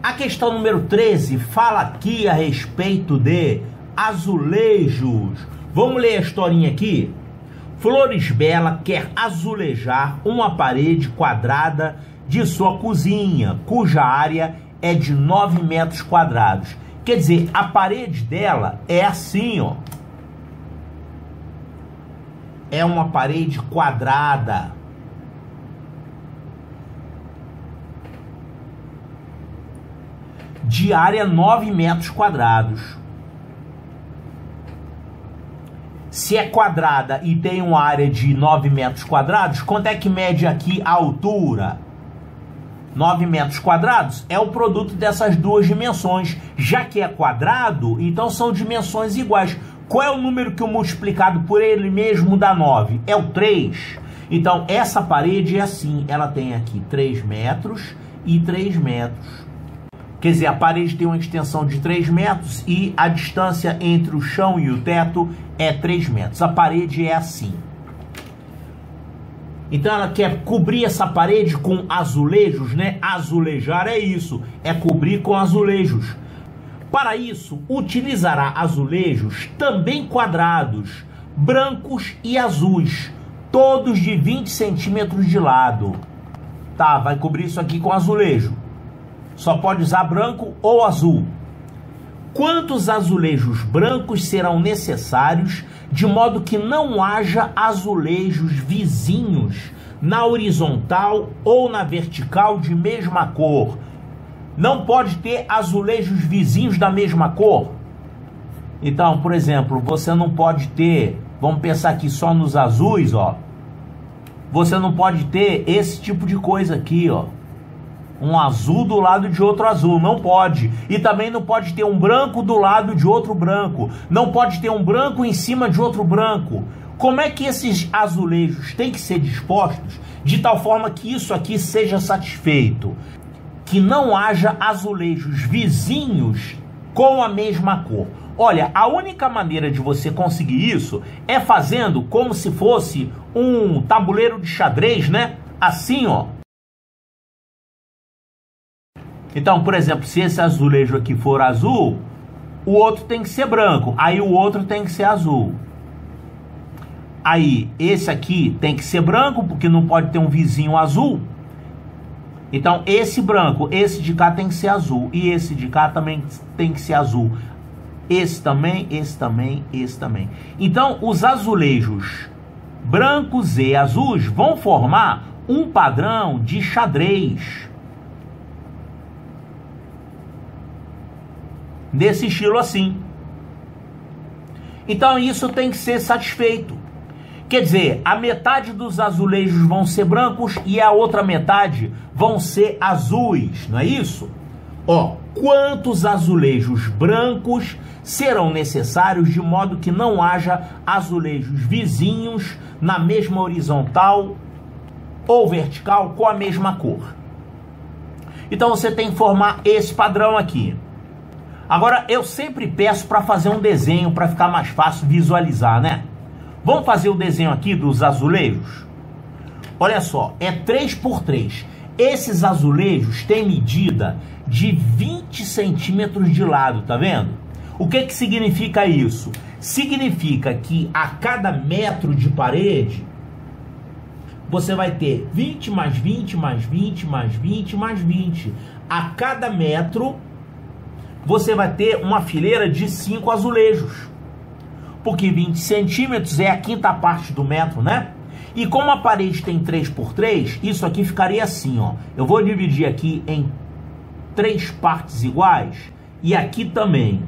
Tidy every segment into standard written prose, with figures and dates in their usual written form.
A questão número 13 fala aqui a respeito de azulejos. Vamos ler a historinha aqui? Floresbella quer azulejar uma parede quadrada de sua cozinha, cuja área é de 9 metros quadrados. Quer dizer, a parede dela é assim, ó. É uma parede quadrada. De área 9 metros quadrados. Se é quadrada e tem uma área de 9 metros quadrados, quanto é que mede aqui a altura? 9 metros quadrados é o produto dessas duas dimensões. Já que é quadrado, então são dimensões iguais. Qual é o número que o multiplicado por ele mesmo dá 9? É o 3. Então, essa parede é assim. Ela tem aqui 3 metros e 3 metros. Quer dizer, a parede tem uma extensão de 3 metros e a distância entre o chão e o teto é 3 metros. A parede é assim. Então ela quer cobrir essa parede com azulejos, né? Azulejar é isso, é cobrir com azulejos. Para isso, utilizará azulejos também quadrados, brancos e azuis, todos de 20 centímetros de lado. Tá, vai cobrir isso aqui com azulejo. Só pode usar branco ou azul. Quantos azulejos brancos serão necessários, de modo que não haja azulejos vizinhos na horizontal ou na vertical de mesma cor? Não pode ter azulejos vizinhos da mesma cor? Então, por exemplo, você não pode ter, vamos pensar aqui só nos azuis, ó. Você não pode ter esse tipo de coisa aqui, ó. Um azul do lado de outro azul, não pode. E também não pode ter um branco do lado de outro branco. Não pode ter um branco em cima de outro branco. Como é que esses azulejos têm que ser dispostos de tal forma que isso aqui seja satisfeito? Que não haja azulejos vizinhos com a mesma cor. Olha, a única maneira de você conseguir isso é fazendo como se fosse um tabuleiro de xadrez, né? Assim, ó. Então, por exemplo, se esse azulejo aqui for azul, o outro tem que ser branco. Aí o outro tem que ser azul. Aí esse aqui tem que ser branco, porque não pode ter um vizinho azul. Então esse branco, esse de cá tem que ser azul. E esse de cá também tem que ser azul. Esse também, esse também, esse também. Então os azulejos brancos e azuis vão formar um padrão de xadrez. Desse estilo assim. Então isso tem que ser satisfeito. Quer dizer, a metade dos azulejos vão ser brancos e a outra metade vão ser azuis, não é isso? Ó, quantos azulejos brancos serão necessários de modo que não haja azulejos vizinhos na mesma horizontal ou vertical com a mesma cor? Então você tem que formar esse padrão aqui. Agora, eu sempre peço para fazer um desenho para ficar mais fácil visualizar, né? Vamos fazer o desenho aqui dos azulejos? Olha só, é 3 por 3. Esses azulejos têm medida de 20 centímetros de lado, tá vendo? O que que significa isso? Significa que a cada metro de parede, você vai ter 20 mais 20 mais 20 mais 20 mais 20. A cada metro, você vai ter uma fileira de 5 azulejos. Porque 20 centímetros é a quinta parte do metro, né? E como a parede tem 3 por 3, isso aqui ficaria assim, ó. Eu vou dividir aqui em 3 partes iguais e aqui também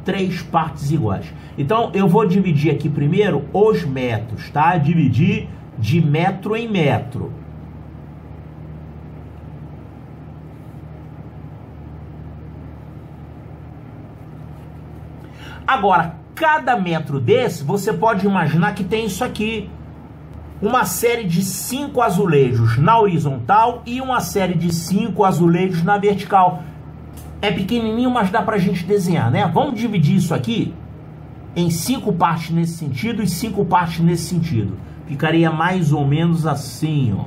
3 partes iguais. Então eu vou dividir aqui primeiro os metros, tá? Dividir de metro em metro. Agora, cada metro desse, você pode imaginar que tem isso aqui. Uma série de 5 azulejos na horizontal e uma série de 5 azulejos na vertical. É pequenininho, mas dá pra gente desenhar, né? Vamos dividir isso aqui em 5 partes nesse sentido e 5 partes nesse sentido. Ficaria mais ou menos assim, ó.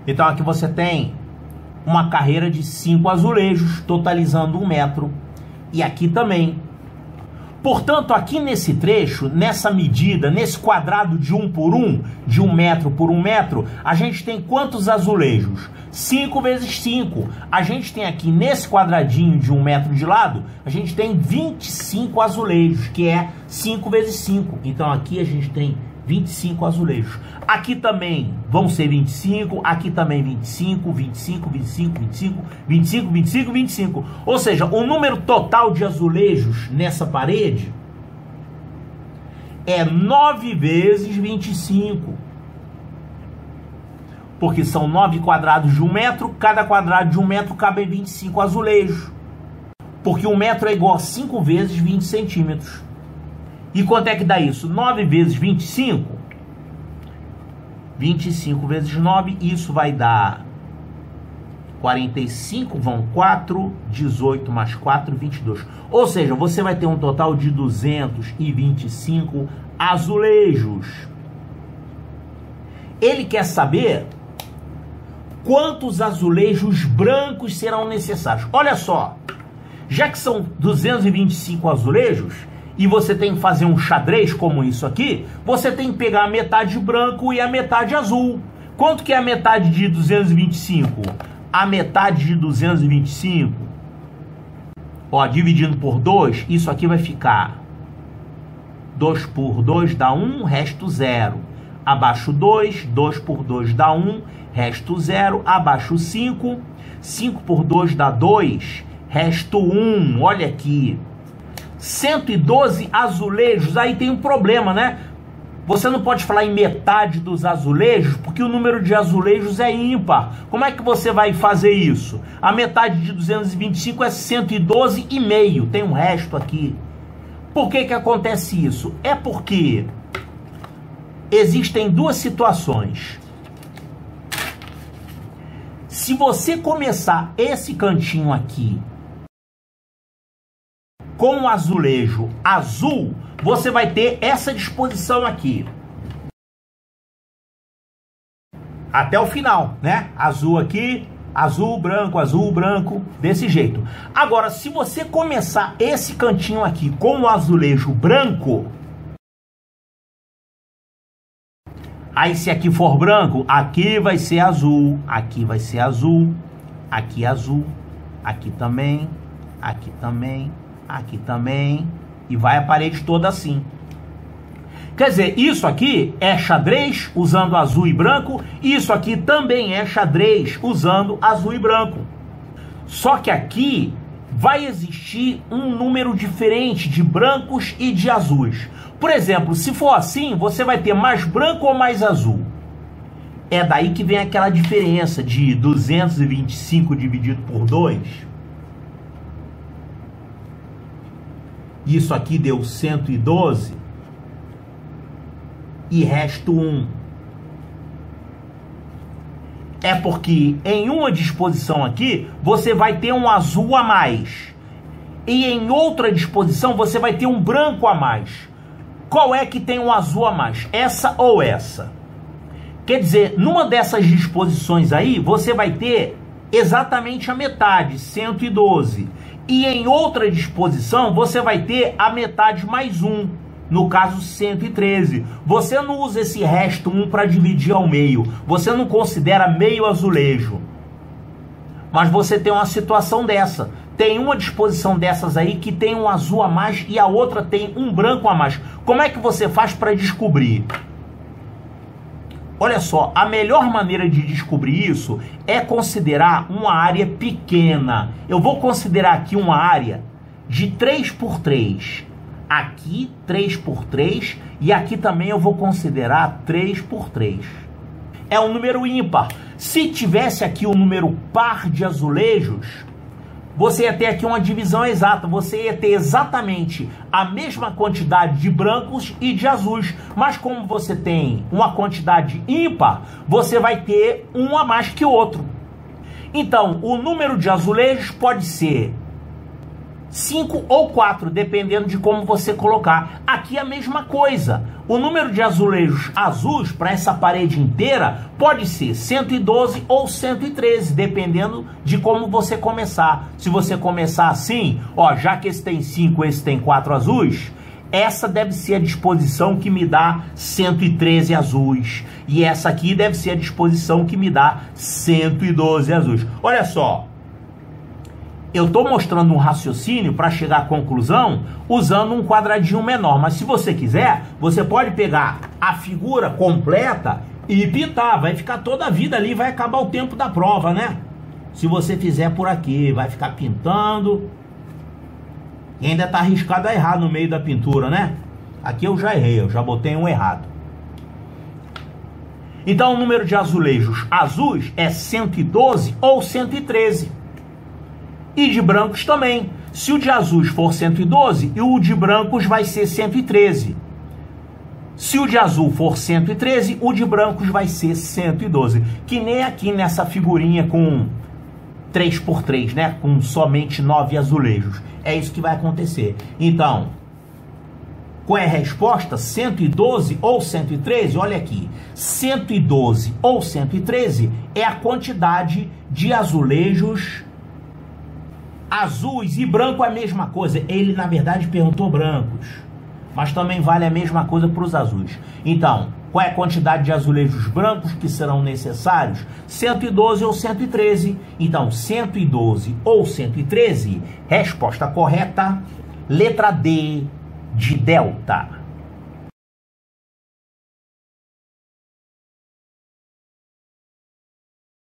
Então aqui você tem uma carreira de 5 azulejos, totalizando 1 metro. E aqui também. Portanto, aqui nesse trecho, nessa medida, nesse quadrado de 1 por 1, de 1 metro por 1 metro, a gente tem quantos azulejos? 5 vezes 5. A gente tem aqui, nesse quadradinho de 1 metro de lado, a gente tem 25 azulejos, que é 5 vezes 5. Então aqui a gente tem 25 azulejos. Aqui também vão ser 25, aqui também 25, 25, 25, 25, 25, 25, 25. Ou seja, o número total de azulejos nessa parede é 9 vezes 25. Porque são 9 quadrados de 1 metro, cada quadrado de 1 metro cabe 25 azulejos. Porque 1 metro é igual a 5 vezes 20 centímetros. E quanto é que dá isso? 9 vezes 25? 25 vezes 9, isso vai dar 45, vão 4, 18 mais 4, 22. Ou seja, você vai ter um total de 225 azulejos. Ele quer saber quantos azulejos brancos serão necessários. Olha só, já que são 225 azulejos, e você tem que fazer um xadrez como isso aqui, você tem que pegar a metade branco e a metade azul. Quanto que é a metade de 225? A metade de 225, ó, dividindo por 2, isso aqui vai ficar 2 por 2 dá 1, resto 0. Abaixo 2, 2 por 2 dá 1, resto 0. Abaixo 5, 5 por 2 dá 2, resto 1. Olha aqui. 112 azulejos, aí tem um problema, né? Você não pode falar em metade dos azulejos, porque o número de azulejos é ímpar. Como é que você vai fazer isso? A metade de 225 é 112,5, tem um resto aqui. Por que que acontece isso? É porque existem duas situações. Se você começar esse cantinho aqui com um azulejo azul, você vai ter essa disposição aqui. Até o final, né? Azul aqui, azul, branco, desse jeito. Agora, se você começar esse cantinho aqui com um azulejo branco, aí se aqui for branco, aqui vai ser azul, aqui vai ser azul, aqui azul, aqui também, aqui também, aqui também, e vai a parede toda assim. Quer dizer, isso aqui é xadrez usando azul e branco, e isso aqui também é xadrez usando azul e branco. Só que aqui vai existir um número diferente de brancos e de azuis. Por exemplo, se for assim, você vai ter mais branco ou mais azul. É daí que vem aquela diferença de 225 dividido por 2. Isso aqui deu 112 e resto 1. É porque em uma disposição aqui você vai ter um azul a mais, e em outra disposição você vai ter um branco a mais. Qual é que tem um azul a mais? Essa ou essa? Quer dizer, numa dessas disposições aí você vai ter exatamente a metade, 112. E em outra disposição, você vai ter a metade mais 1, no caso 113. Você não usa esse resto 1 para dividir ao meio. Você não considera meio azulejo. Mas você tem uma situação dessa. Tem uma disposição dessas aí que tem um azul a mais e a outra tem um branco a mais. Como é que você faz para descobrir? Olha só, a melhor maneira de descobrir isso é considerar uma área pequena. Eu vou considerar aqui uma área de 3 por 3. Aqui 3 por 3 e aqui também eu vou considerar 3 por 3. É um número ímpar. Se tivesse aqui um número par de azulejos, você ia ter aqui uma divisão exata, você ia ter exatamente a mesma quantidade de brancos e de azuis, mas como você tem uma quantidade ímpar, você vai ter um a mais que o outro. Então, o número de azulejos pode ser 5 ou 4, dependendo de como você colocar. Aqui é a mesma coisa. O número de azulejos azuis para essa parede inteira pode ser 112 ou 113, dependendo de como você começar. Se você começar assim, ó, já que esse tem 5, esse tem 4 azuis, essa deve ser a disposição que me dá 113 azuis. E essa aqui deve ser a disposição que me dá 112 azuis. Olha só. Eu estou mostrando um raciocínio para chegar à conclusão usando um quadradinho menor. Mas se você quiser, você pode pegar a figura completa e pintar. Vai ficar toda a vida ali, vai acabar o tempo da prova, né? Se você fizer por aqui, vai ficar pintando. E ainda está arriscado a errar no meio da pintura, né? Aqui eu já errei, eu já botei um errado. Então o número de azulejos azuis é 112 ou 113. E de brancos também. Se o de azuis for 112, e o de brancos vai ser 113. Se o de azul for 113, o de brancos vai ser 112. Que nem aqui nessa figurinha com 3x3, né? Com somente 9 azulejos. É isso que vai acontecer. Então, qual é a resposta? 112 ou 113? Olha aqui. 112 ou 113 é a quantidade de azulejos azuis, e branco é a mesma coisa. Ele, na verdade, perguntou brancos, mas também vale a mesma coisa para os azuis. Então, qual é a quantidade de azulejos brancos que serão necessários? 112 ou 113. Então, 112 ou 113, resposta correta, letra D de delta.